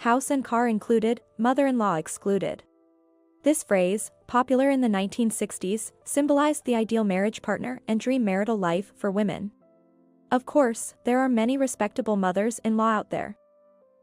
House and car included, mother-in-law excluded. This phrase, popular in the 1960s, symbolized the ideal marriage partner and dream marital life for women. Of course, there are many respectable mothers-in-law out there.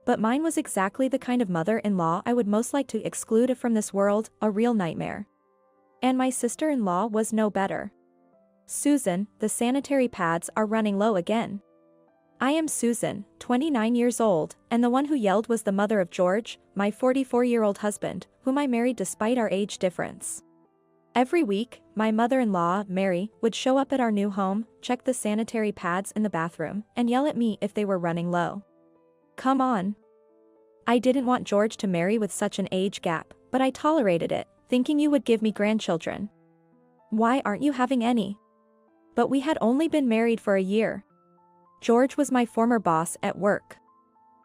But mine was exactly the kind of mother-in-law I would most like to exclude from this world, a real nightmare. And my sister-in-law was no better. Susan, the sanitary pads are running low again. I am Susan, 29 years old, and the one who yelled was the mother of George, my 44-year-old husband, whom I married despite our age difference. Every week, my mother-in-law, Mary, would show up at our new home, check the sanitary pads in the bathroom, and yell at me if they were running low. Come on. I didn't want George to marry with such an age gap, but I tolerated it, thinking you would give me grandchildren. Why aren't you having any? But we had only been married for a year. George was my former boss at work.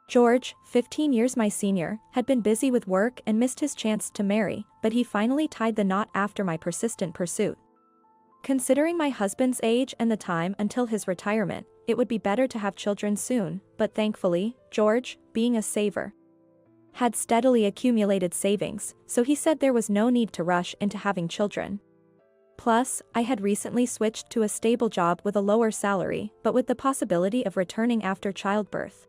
George, 15 years my senior, had been busy with work and missed his chance to marry, but he finally tied the knot after my persistent pursuit. Considering my husband's age and the time until his retirement, it would be better to have children soon, but thankfully, George, being a saver, had steadily accumulated savings, so he said there was no need to rush into having children. Plus, I had recently switched to a stable job with a lower salary, but with the possibility of returning after childbirth.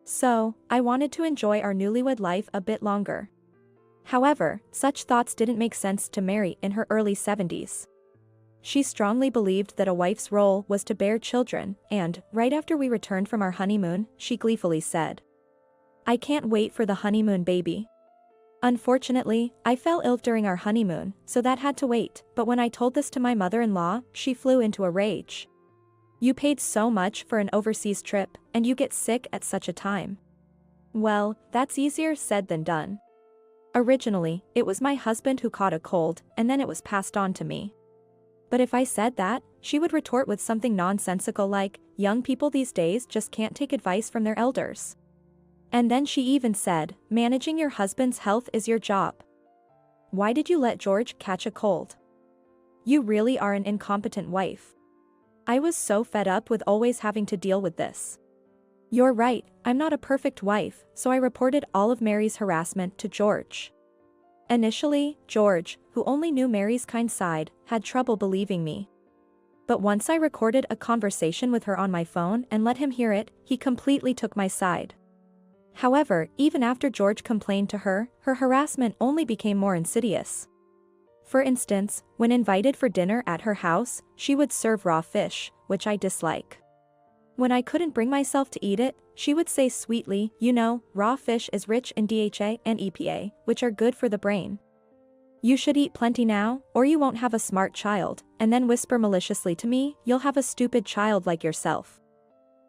So, I wanted to enjoy our newlywed life a bit longer. However, such thoughts didn't make sense to Mary in her early 70s. She strongly believed that a wife's role was to bear children, and, right after we returned from our honeymoon, she gleefully said, "I can't wait for the honeymoon baby." Unfortunately, I fell ill during our honeymoon, so that had to wait, but when I told this to my mother-in-law, she flew into a rage. "You paid so much for an overseas trip, and you get sick at such a time." Well, that's easier said than done. Originally, it was my husband who caught a cold, and then it was passed on to me. But if I said that, she would retort with something nonsensical like, "Young people these days just can't take advice from their elders." And then she even said, "Managing your husband's health is your job. Why did you let George catch a cold? You really are an incompetent wife." I was so fed up with always having to deal with this. You're right, I'm not a perfect wife, so I reported all of Mary's harassment to George. Initially, George, who only knew Mary's kind side, had trouble believing me. But once I recorded a conversation with her on my phone and let him hear it, he completely took my side. However, even after George complained to her, her harassment only became more insidious. For instance, when invited for dinner at her house, she would serve raw fish, which I dislike. When I couldn't bring myself to eat it, she would say sweetly, "You know, raw fish is rich in DHA and EPA, which are good for the brain. You should eat plenty now, or you won't have a smart child," and then whisper maliciously to me, "You'll have a stupid child like yourself."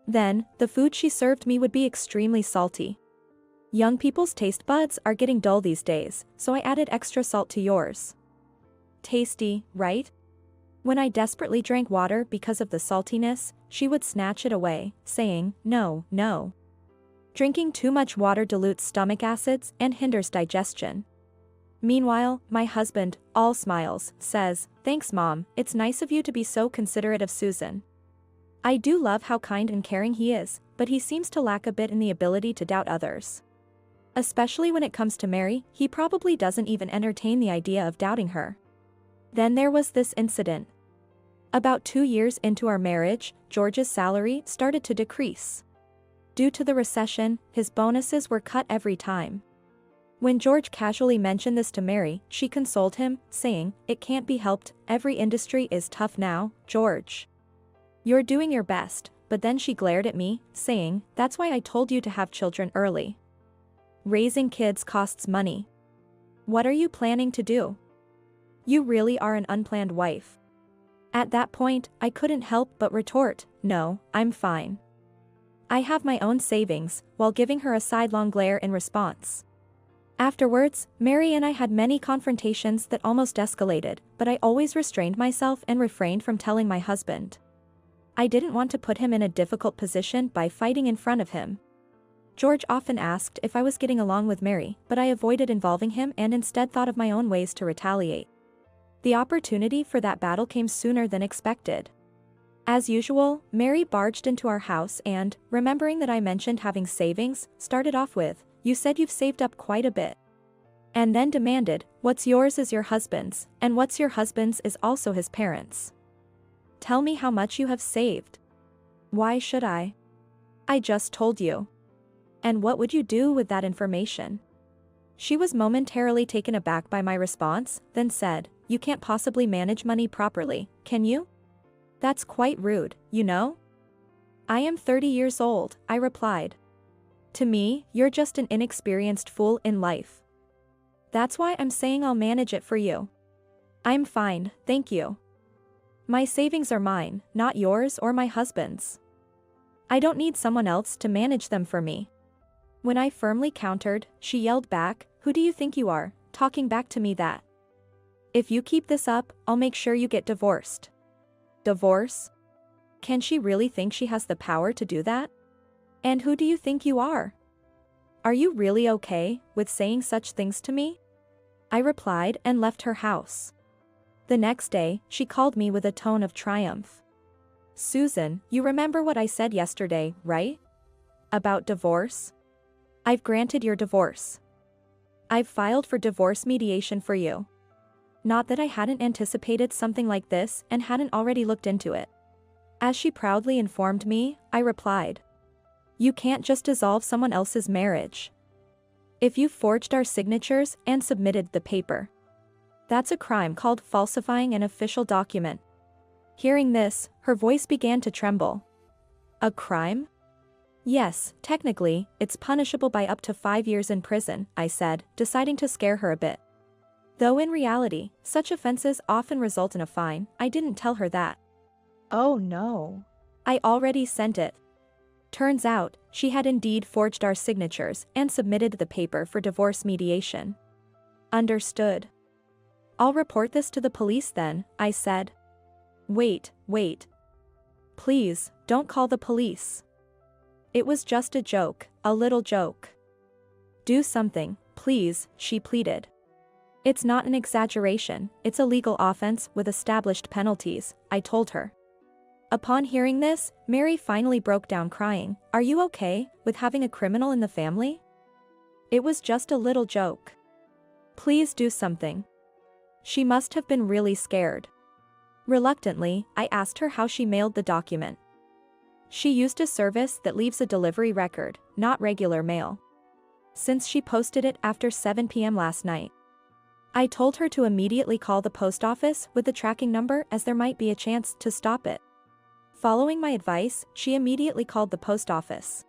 Then, the food she served me would be extremely salty. Young people's taste buds are getting dull these days, so I added extra salt to yours. Tasty, right? When I desperately drank water because of the saltiness, she would snatch it away, saying, "No, no. Drinking too much water dilutes stomach acids and hinders digestion." Meanwhile, my husband, all smiles, says, "Thanks Mom, it's nice of you to be so considerate of Susan." I do love how kind and caring he is, but he seems to lack a bit in the ability to doubt others. Especially when it comes to Mary, he probably doesn't even entertain the idea of doubting her. Then there was this incident. About 2 years into our marriage, George's salary started to decrease. Due to the recession, his bonuses were cut every time. When George casually mentioned this to Mary, she consoled him, saying, "It can't be helped, every industry is tough now, George. You're doing your best," but then she glared at me, saying, "That's why I told you to have children early. Raising kids costs money. What are you planning to do? You really are an unplanned wife." At that point, I couldn't help but retort, "No, I'm fine. I have my own savings," while giving her a sidelong glare in response. Afterwards, Mary and I had many confrontations that almost escalated, but I always restrained myself and refrained from telling my husband. I didn't want to put him in a difficult position by fighting in front of him. George often asked if I was getting along with Mary, but I avoided involving him and instead thought of my own ways to retaliate. The opportunity for that battle came sooner than expected. As usual, Mary barged into our house and, remembering that I mentioned having savings, started off with, you said you've saved up quite a bit. And then demanded, what's yours is your husband's, and what's your husband's is also his parents'. Tell me how much you have saved. Why should I? I just told you. And what would you do with that information? She was momentarily taken aback by my response, then said, you can't possibly manage money properly, can you? That's quite rude, you know? I am 30 years old, I replied. To me, you're just an inexperienced fool in life. That's why I'm saying I'll manage it for you. I'm fine, thank you. My savings are mine, not yours or my husband's. I don't need someone else to manage them for me. When I firmly countered, she yelled back, who do you think you are, talking back to me that? If you keep this up, I'll make sure you get divorced. Divorce? Can she really think she has the power to do that? And who do you think you are? Are you really okay with saying such things to me? I replied and left her house. The next day, she called me with a tone of triumph. Susan, you remember what I said yesterday, right? About divorce? I've granted your divorce. I've filed for divorce mediation for you. Not that I hadn't anticipated something like this and hadn't already looked into it. As she proudly informed me, I replied. You can't just dissolve someone else's marriage. If you forged our signatures and submitted the paper. That's a crime called falsifying an official document. Hearing this, her voice began to tremble. A crime? Yes, technically, it's punishable by up to 5 years in prison, I said, deciding to scare her a bit. Though in reality, such offenses often result in a fine, I didn't tell her that. Oh no. I already sent it. Turns out, she had indeed forged our signatures and submitted the paper for divorce mediation. Understood. I'll report this to the police then, I said. Wait. Please, don't call the police. It was just a joke, a little joke. Do something, please, she pleaded. It's not an exaggeration, it's a legal offense with established penalties, I told her. Upon hearing this, Mary finally broke down crying. Are you okay with having a criminal in the family? It was just a little joke. Please do something. She must have been really scared. Reluctantly, I asked her how she mailed the document. She used a service that leaves a delivery record, not regular mail. Since she posted it after 7 p.m. last night. I told her to immediately call the post office with the tracking number as there might be a chance to stop it. Following my advice, she immediately called the post office.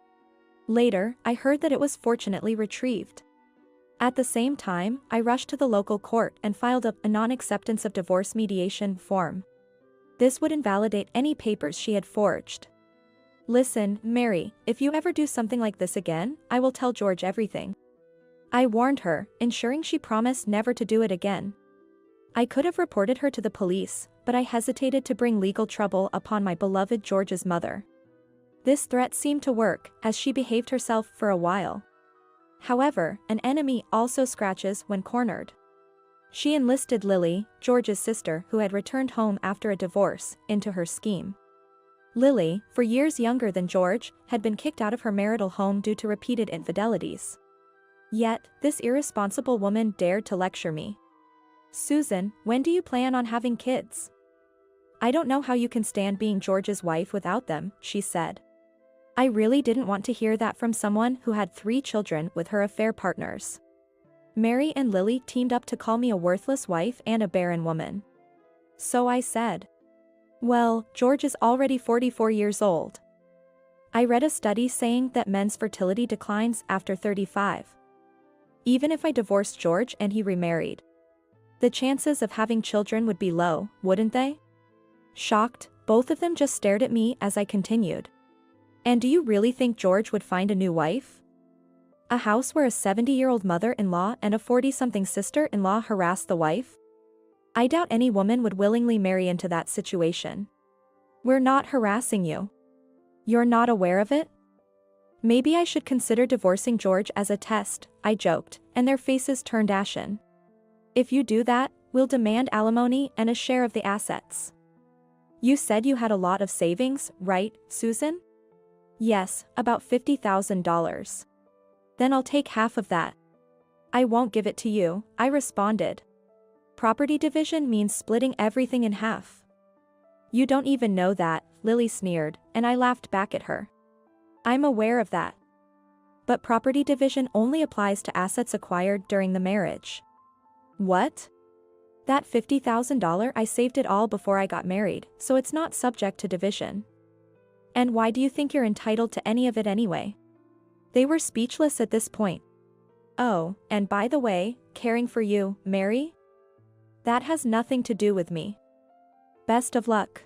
Later, I heard that it was fortunately retrieved. At the same time, I rushed to the local court and filed a non-acceptance of divorce mediation form. This would invalidate any papers she had forged. Listen, Mary, if you ever do something like this again, I will tell George everything. I warned her, ensuring she promised never to do it again. I could have reported her to the police, but I hesitated to bring legal trouble upon my beloved George's mother. This threat seemed to work, as she behaved herself for a while. However, an enemy also scratches when cornered. She enlisted Lily, George's sister who had returned home after a divorce, into her scheme. Lily, for years younger than George, had been kicked out of her marital home due to repeated infidelities. Yet, this irresponsible woman dared to lecture me. Susan, when do you plan on having kids? I don't know how you can stand being George's wife without them, she said. I really didn't want to hear that from someone who had 3 children with her affair partners. Mary and Lily teamed up to call me a worthless wife and a barren woman. So I said. Well, George is already 44 years old. I read a study saying that men's fertility declines after 35. Even if I divorced George and he remarried, the chances of having children would be low, wouldn't they? Shocked, both of them just stared at me as I continued. And do you really think George would find a new wife? A house where a 70-year-old mother-in-law and a 40-something sister-in-law harass the wife? I doubt any woman would willingly marry into that situation. We're not harassing you. You're not aware of it? Maybe I should consider divorcing George as a test, I joked, and their faces turned ashen. If you do that, we'll demand alimony and a share of the assets. You said you had a lot of savings, right, Susan? Yes, about $50,000. Then I'll take half of that. I won't give it to you, I responded. Property division means splitting everything in half. You don't even know that, Lily sneered, and I laughed back at her. I'm aware of that. But property division only applies to assets acquired during the marriage. What? That $50,000, I saved it all before I got married, so it's not subject to division. And why do you think you're entitled to any of it anyway? They were speechless at this point. Oh, and by the way, caring for you, Mary? That has nothing to do with me. Best of luck.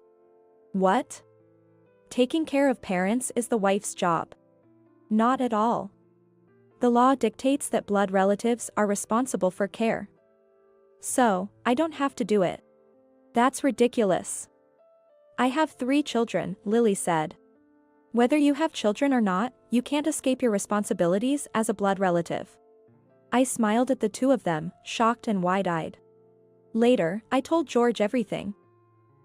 What? Taking care of parents is the wife's job. Not at all. The law dictates that blood relatives are responsible for care. So, I don't have to do it. That's ridiculous. I have 3 children, Lily said. Whether you have children or not, you can't escape your responsibilities as a blood relative. I smiled at the two of them, shocked and wide-eyed. Later, I told George everything.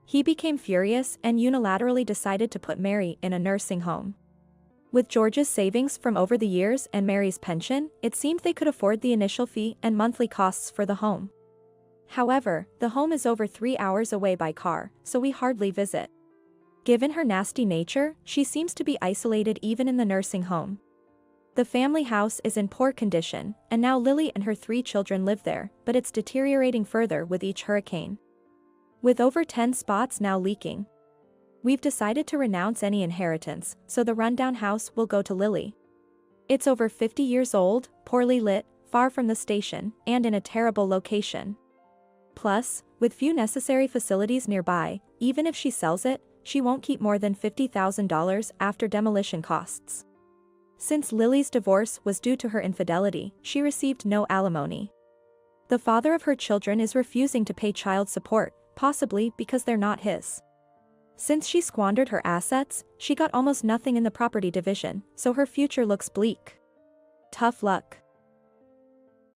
He became furious and unilaterally decided to put Mary in a nursing home. With George's savings from over the years and Mary's pension, it seemed they could afford the initial fee and monthly costs for the home. However, the home is over 3 hours away by car, so we hardly visit. Given her nasty nature, she seems to be isolated even in the nursing home. The family house is in poor condition, and now Lily and her 3 children live there, but it's deteriorating further with each hurricane. With over 10 spots now leaking. We've decided to renounce any inheritance, so the rundown house will go to Lily. It's over 50 years old, poorly lit, far from the station, and in a terrible location. Plus, with few necessary facilities nearby, even if she sells it, she won't keep more than $50,000 after demolition costs. Since Lily's divorce was due to her infidelity, she received no alimony. The father of her children is refusing to pay child support, possibly because they're not his. Since she squandered her assets, she got almost nothing in the property division, so her future looks bleak. Tough luck.